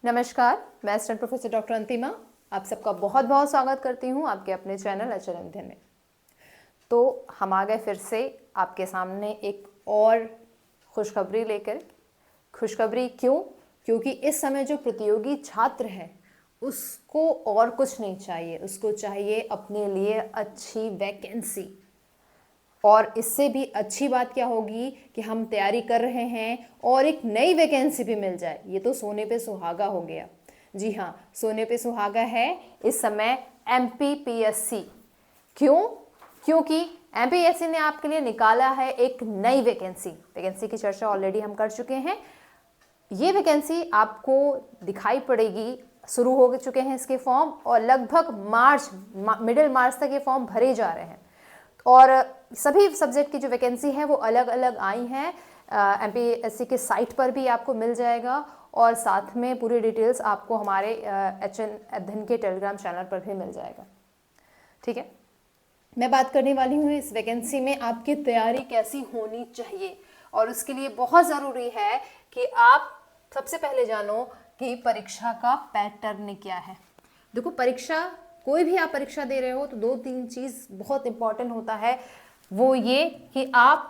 नमस्कार, मैं assistant professor doctor अंतिमा आप सबका बहुत बहुत स्वागत करती हूँ आपके अपने चैनल अचल अध्ययन में। तो हम आ गए फिर से आपके सामने एक और खुशखबरी लेकर। खुशखबरी क्यों? क्योंकि इस समय जो प्रतियोगी छात्र है उसको और कुछ नहीं चाहिए, उसको चाहिए अपने लिए अच्छी वैकेंसी। और इससे भी अच्छी बात क्या होगी कि हम तैयारी कर रहे हैं और एक नई वैकेंसी भी मिल जाए। ये तो सोने पे सुहागा हो गया। जी हाँ, सोने पे सुहागा है इस समय एमपीपीएससी। क्यों? क्योंकि एमपीएससी ने आपके लिए निकाला है एक नई वैकेंसी। वैकेंसी की चर्चा ऑलरेडी हम कर चुके हैं। ये वैकेंसी आपको दिखाई पड़ेगी, शुरू हो चुके हैं इसके फॉर्म और लगभग मिडिल मार्च तक ये फॉर्म भरे जा रहे हैं। और सभी सब्जेक्ट की जो वैकेंसी है वो अलग अलग आई हैं। एमपीएससी के साइट पर भी आपको मिल जाएगा और साथ में पूरी डिटेल्स आपको हमारे एचएन अध्ययन के टेलीग्राम चैनल पर भी मिल जाएगा। ठीक है, मैं बात करने वाली हूँ इस वैकेंसी में आपकी तैयारी कैसी होनी चाहिए। और उसके लिए बहुत ज़रूरी है कि आप सबसे पहले जानो कि परीक्षा का पैटर्न क्या है। देखो, परीक्षा कोई भी आप परीक्षा दे रहे हो तो 2-3 चीज़ बहुत इंपॉर्टेंट होता है। वो ये कि आप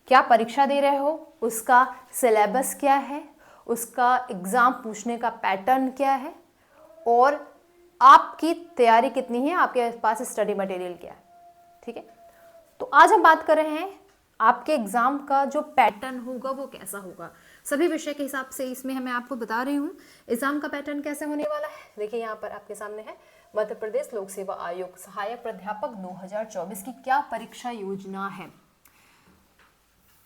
क्या परीक्षा दे रहे हो, उसका सिलेबस क्या है, उसका एग्ज़ाम पूछने का पैटर्न क्या है और आपकी तैयारी कितनी है, आपके पास स्टडी मटेरियल क्या है। ठीक है, तो आज हम बात कर रहे हैं आपके एग्जाम का जो पैटर्न होगा वो कैसा होगा। सभी विषय के हिसाब से इसमें मैं आपको बता रही हूँ एग्जाम का पैटर्न कैसे होने वाला है। देखिए, यहाँ पर आपके सामने है मध्य प्रदेश लोक सेवा आयोग सहायक प्राध्यापक 2024 की क्या परीक्षा योजना है।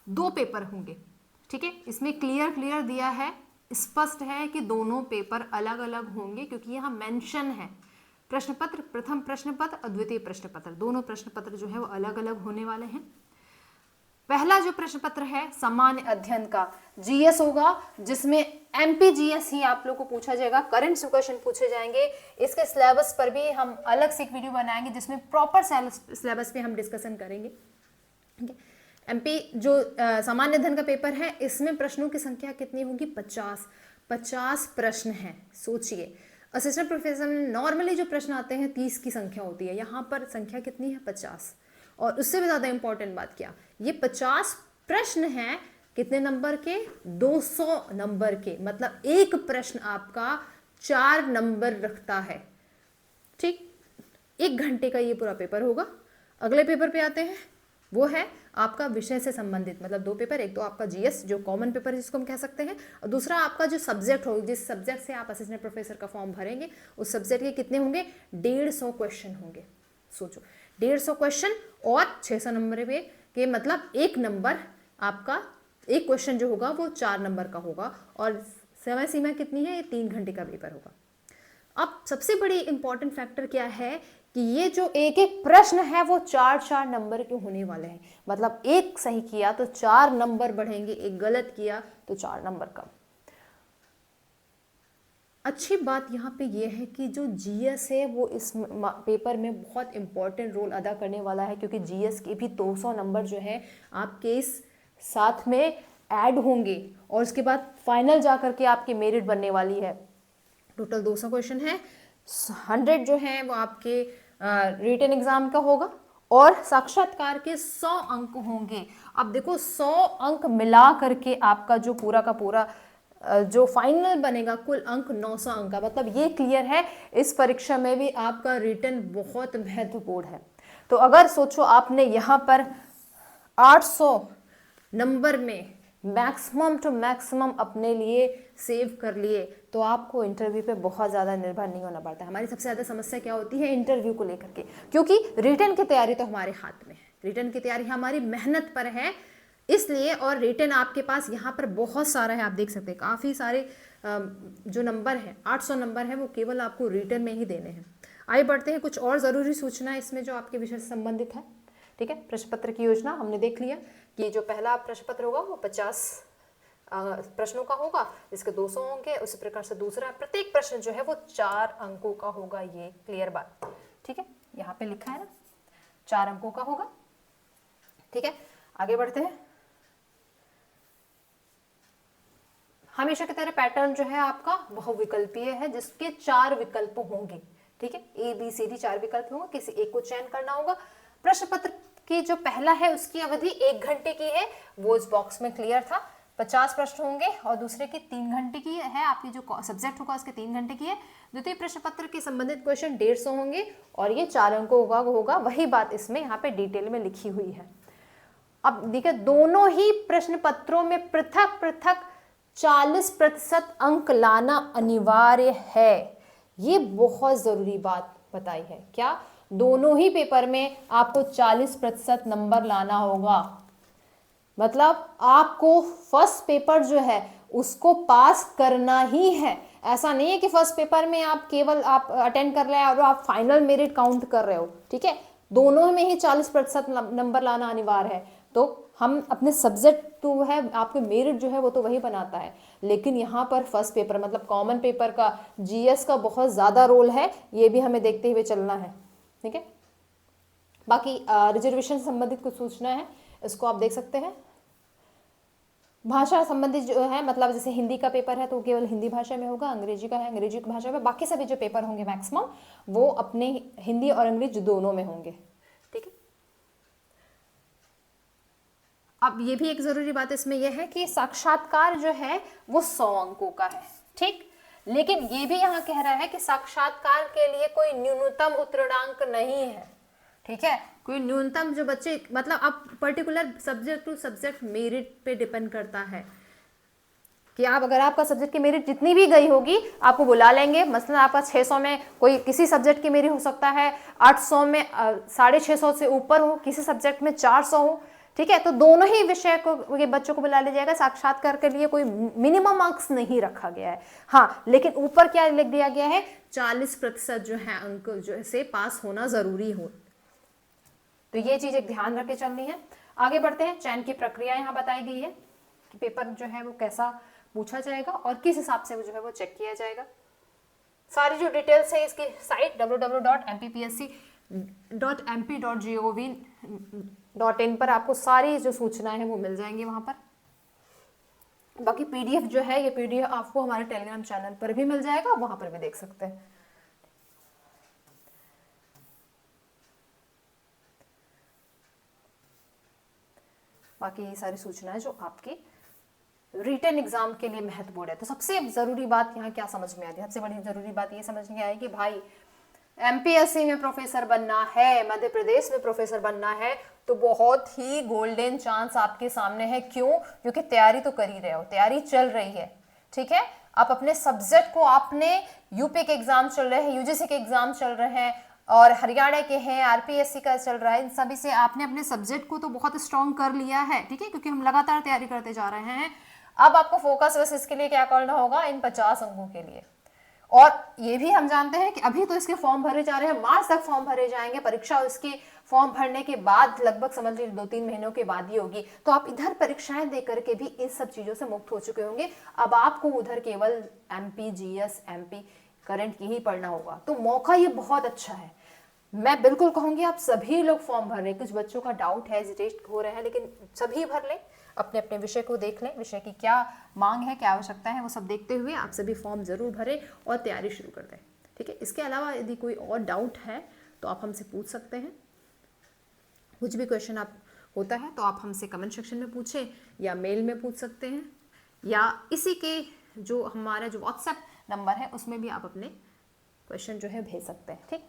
2 पेपर होंगे। ठीक है, इसमें क्लियर दिया है, स्पष्ट है कि दोनों पेपर अलग अलग होंगे क्योंकि यहाँ मेंशन है प्रश्न पत्र, प्रथम प्रश्न पत्र और द्वितीय प्रश्न पत्र, दोनों प्रश्न पत्र जो है वो अलग अलग होने वाले हैं। पहला जो प्रश्न पत्र है सामान्य अध्ययन का जीएस होगा, जिसमें एमपी जीएस ही आप लोग को पूछा जाएगा, करंट क्वेश्चन पूछे जाएंगे। इसके सिलेबस पर भी हम अलग से एक वीडियो बनाएंगे जिसमें प्रॉपर सिलेबस पे हम डिस्कशन करेंगे। ठीक है, एमपी जो सामान्य अध्ययन का पेपर है इसमें प्रश्नों की संख्या कितनी होगी? 50 प्रश्न हैं। सोचिए, असिस्टेंट प्रोफेसर में नॉर्मली जो प्रश्न आते हैं 30 की संख्या होती है, यहाँ पर संख्या कितनी है? 50। और उससे भी ज़्यादा इंपॉर्टेंट बात क्या, ये 50 प्रश्न हैं कितने नंबर के? 200 नंबर के। मतलब एक प्रश्न आपका 4 नंबर रखता है। ठीक, 1 घंटे का ये पूरा पेपर होगा। अगले पेपर पे आते हैं, वो है आपका विषय से संबंधित, मतलब 2 पेपर, एक तो आपका जीएस जो कॉमन पेपर जिसको हम कह सकते हैं, और दूसरा आपका जो सब्जेक्ट हो, जिस सब्जेक्ट से आप असिस्टेंट प्रोफेसर का फॉर्म भरेंगे उस सब्जेक्ट के कितने होंगे? 150 क्वेश्चन होंगे। सोचो, 150 क्वेश्चन और 600 नंबर के मतलब 1 नंबर आपका, एक क्वेश्चन जो होगा वो 4 नंबर का होगा और समय सीमा कितनी है? ये 3 घंटे का पेपर होगा। अब सबसे बड़ी इंपॉर्टेंट फैक्टर क्या है कि ये जो एक एक प्रश्न है वो 4-4 नंबर के होने वाले हैं। मतलब एक सही किया तो 4 नंबर बढ़ेंगे, एक गलत किया तो 4 नंबर कम। अच्छी बात यहाँ पे ये है कि जो जीएस है वो इस पेपर में बहुत इंपॉर्टेंट रोल अदा करने वाला है, क्योंकि जीएस के भी 200 नंबर जो है आपके इस साथ में ऐड होंगे और उसके बाद फाइनल जा करके आपकी मेरिट बनने वाली है। टोटल 200 क्वेश्चन है, 100 जो है वो आपके रिटन एग्जाम का होगा और साक्षात्कार के 100 अंक होंगे। अब देखो, 100 अंक मिला करके आपका जो पूरा का पूरा जो फाइनल बनेगा कुल अंक 900 अंक का। मतलब ये क्लियर है इस परीक्षा में भी आपका रिटन बहुत महत्वपूर्ण है। तो अगर सोचो आपने यहाँ पर 800 नंबर में मैक्सिमम टू मैक्सिमम अपने लिए सेव कर लिए तो आपको इंटरव्यू पे बहुत ज़्यादा निर्भर नहीं होना पड़ता। हमारी सबसे ज़्यादा समस्या क्या होती है इंटरव्यू को लेकर के, क्योंकि रिटन की तैयारी तो हमारे हाथ में है, रिटन की तैयारी हमारी मेहनत पर है इसलिए। और रिटन आपके पास यहाँ पर बहुत सारा है, आप देख सकते हैं काफ़ी सारे जो नंबर है 800 नंबर है वो केवल आपको रिटन में ही देने हैं। आगे बढ़ते हैं, कुछ और ज़रूरी सूचना इसमें जो आपके विषय से संबंधित है। ठीक है, प्रश्न पत्र की योजना हमने देख लिया कि जो पहला प्रश्न पत्र होगा वो 50 प्रश्नों का होगा, इसके 200 होंगे। उसी प्रकार से दूसरा, प्रत्येक प्रश्न जो है वो 4 अंकों का होगा। ये क्लियर बात, ठीक है, यहाँ पे लिखा है ना, 4 अंकों का होगा। ठीक है, आगे बढ़ते हैं। हमेशा की तरह पैटर्न जो है आपका बहुविकल्पीय है, जिसके 4 विकल्प होंगे। ठीक है, ए बी सी डी 4 विकल्प होंगे, किसी एक को चयन करना होगा। प्रश्न पत्र की जो पहला है उसकी अवधि 1 घंटे की है, वो इस बॉक्स में क्लियर था। 50 प्रश्न होंगे और दूसरे की 3 घंटे की है, आपकी जो सब्जेक्ट होगा उसके 3 घंटे की है। द्वितीय प्रश्न पत्र के संबंधित क्वेश्चन 150 होंगे और ये 4 अंकों होगा। वही बात इसमें यहाँ पे डिटेल में लिखी हुई है। अब देखिए, दोनों ही प्रश्न पत्रों में पृथक पृथक 40% अंक लाना अनिवार्य है। ये बहुत जरूरी बात बताई है। क्या? दोनों ही पेपर में आपको 40% नंबर लाना होगा। मतलब आपको फर्स्ट पेपर जो है उसको पास करना ही है। ऐसा नहीं है कि फर्स्ट पेपर में आप केवल आप अटेंड कर रहे हैं और आप फाइनल मेरिट काउंट कर रहे हो। ठीक है, दोनों में ही 40% नंबर लाना अनिवार्य है। तो हम अपने सब्जेक्ट तो है, आपके मेरिट जो है वो तो वही बनाता है, लेकिन यहाँ पर फर्स्ट पेपर मतलब कॉमन पेपर का, जीएस का बहुत ज़्यादा रोल है, ये भी हमें देखते हुए चलना है। ठीक है, बाकी रिजर्वेशन से संबंधित कुछ सूचना है, इसको आप देख सकते हैं। भाषा संबंधित जो है, मतलब जैसे हिंदी का पेपर है तो केवल हिंदी भाषा में होगा, अंग्रेजी का है अंग्रेजी की भाषा में, बाकी सभी जो पेपर होंगे मैक्सिमम वो अपने हिंदी और अंग्रेजी दोनों में होंगे। ठीक है, अब ये भी एक जरूरी बात इसमें यह है कि साक्षात्कार जो है वो 100 अंकों का है। ठीक, लेकिन ये भी यहाँ कह रहा है कि साक्षात्कार के लिए कोई न्यूनतम उत्तीर्णांक नहीं है। ठीक है, कोई न्यूनतम जो बच्चे, मतलब आप particular subject to subject merit पे डिपेंड करता है कि आप, अगर आपका सब्जेक्ट की मेरिट जितनी भी गई होगी आपको बुला लेंगे। मसलन आपका 600 में कोई किसी सब्जेक्ट की मेरिट हो सकता है, 800 में 650 से ऊपर हो, किसी सब्जेक्ट में 400 हो। ठीक है, तो दोनों ही विषय को के बच्चों को बुला लिया जाएगा। साक्षात्कार के लिए कोई मिनिमम मार्क्स नहीं रखा गया है। हाँ, लेकिन ऊपर क्या लिख दिया गया है, 40% जो है अंक जो से पास होना जरूरी हो। तो ये चीज एक ध्यान रख के चलनी है। आगे बढ़ते हैं। चयन की प्रक्रिया यहाँ बताई गई है कि पेपर जो है वो कैसा पूछा जाएगा और किस हिसाब से वो जो है वो चेक किया जाएगा। सारी जो डिटेल्स है इसकी साइट www.mppsc.mp.gov.in पर आपको सारी जो सूचनाएं हैं वो मिल जाएंगी वहां पर। बाकी पीडीएफ जो है, ये पीडीएफ आपको हमारे टेलीग्राम चैनल पर भी मिल जाएगा, वहां पर भी देख सकते हैं। बाकी ये सारी सूचनाएं जो आपकी रिटन एग्जाम के लिए महत्वपूर्ण है। तो सबसे जरूरी बात यहाँ क्या समझ में आती है? सबसे बड़ी जरूरी बात ये समझ में आई कि भाई एमपीएससी में प्रोफेसर बनना है, मध्य प्रदेश में प्रोफेसर बनना है, तो बहुत ही गोल्डन चांस आपके सामने है। क्यों? क्योंकि तैयारी तो कर ही रहे हो, तैयारी चल रही है। ठीक है, आप अपने सब्जेक्ट को, आपने यूपी के एग्जाम चल रहे हैं, यूजीसी के एग्जाम चल रहे हैं और हरियाणा के हैं, आरपीएससी का चल रहा है, इन सभी से आपने अपने सब्जेक्ट को तो बहुत स्ट्रॉन्ग कर लिया है। ठीक है, क्योंकि हम लगातार तैयारी करते जा रहे हैं। अब आपको फोकस बस इसके लिए क्या करना होगा, इन 50 अंकों के लिए। और ये भी हम जानते हैं कि अभी तो इसके फॉर्म भरे जा रहे हैं, मार्च तक फॉर्म भरे जाएंगे। परीक्षा उसके फॉर्म भरने के बाद लगभग समझ लीजिए 2-3 महीनों के बाद ही होगी। तो आप इधर परीक्षाएं देकर के भी इन सब चीजों से मुक्त हो चुके होंगे। अब आपको उधर केवल एमपी, जीएस, एमपी करंट की ही पढ़ना होगा। तो मौका ये बहुत अच्छा है। मैं बिल्कुल कहूंगी आप सभी लोग फॉर्म भर रहे हैं। कुछ बच्चों का डाउट है, हेजिटेट हो रहे हैं, लेकिन सभी भर लें, अपने अपने विषय को देख लें, विषय की क्या मांग है, क्या आवश्यकता है, वो सब देखते हुए आप सभी फॉर्म जरूर भरें और तैयारी शुरू कर दें। ठीक है, इसके अलावा यदि कोई और डाउट है तो आप हमसे पूछ सकते हैं। कुछ भी क्वेश्चन आप होता है तो आप हमसे कमेंट सेक्शन में पूछें या मेल में पूछ सकते हैं, या इसी के जो हमारा जो व्हाट्सएप नंबर है उसमें भी आप अपने क्वेश्चन जो है भेज सकते हैं। ठीक,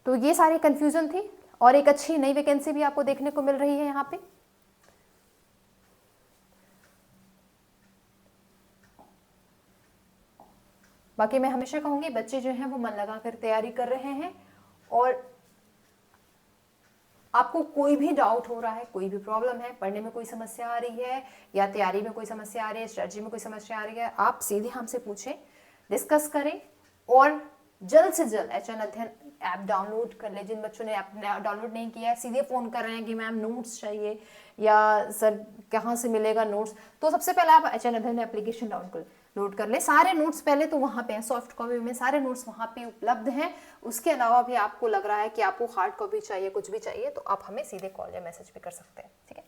तो ये सारी कंफ्यूजन थी और एक अच्छी नई वैकेंसी भी आपको देखने को मिल रही है यहाँ पे। बाकी मैं हमेशा कहूंगी बच्चे जो हैं वो मन लगाकर तैयारी कर रहे हैं, और आपको कोई भी डाउट हो रहा है, कोई भी प्रॉब्लम है, पढ़ने में कोई समस्या आ रही है या तैयारी में कोई समस्या आ रही है, स्ट्रेटजी में कोई समस्या आ रही है, आप सीधे हमसे पूछें, डिस्कस करें और जल्द से जल्द एचएन अध्ययन ऐप डाउनलोड कर ले। जिन बच्चों ने ऐप डाउनलोड नहीं किया है, सीधे फोन कर रहे हैं कि मैम नोट्स चाहिए या सर कहाँ से मिलेगा नोट्स, तो सबसे पहले आप एचएन अध्ययन एप्लीकेशन डाउनलोड कर ले। सारे नोट्स पहले तो वहाँ पे हैं, सॉफ्ट कॉपी में सारे नोट्स वहाँ पे उपलब्ध हैं। उसके अलावा भी आपको लग रहा है कि आपको हार्ड कॉपी चाहिए, कुछ भी चाहिए, तो आप हमें सीधे कॉल या मैसेज भी कर सकते हैं। ठीक है,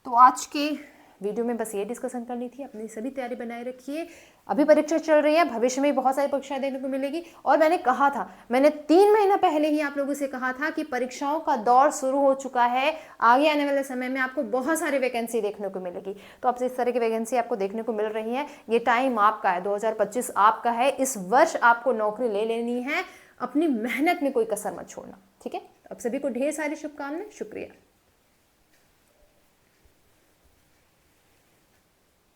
तो आज के वीडियो में बस ये डिस्कशन करनी थी। अपनी सभी तैयारी बनाए रखिए, अभी परीक्षा चल रही है, भविष्य में बहुत सारी परीक्षाएं देने को मिलेगी। और मैंने कहा था, मैंने 3 महीना पहले ही आप लोगों से कहा था कि परीक्षाओं का दौर शुरू हो चुका है, आगे आने वाले समय में आपको बहुत सारी वैकेंसी देखने को मिलेगी। तो अब इस तरह की वैकेंसी आपको देखने को मिल रही है। ये टाइम आपका है, 2025 आपका है, इस वर्ष आपको नौकरी ले लेनी है। अपनी मेहनत में कोई कसर मत छोड़ना, ठीक है। अब सभी को ढेर सारी शुभकामनाएं, शुक्रिया।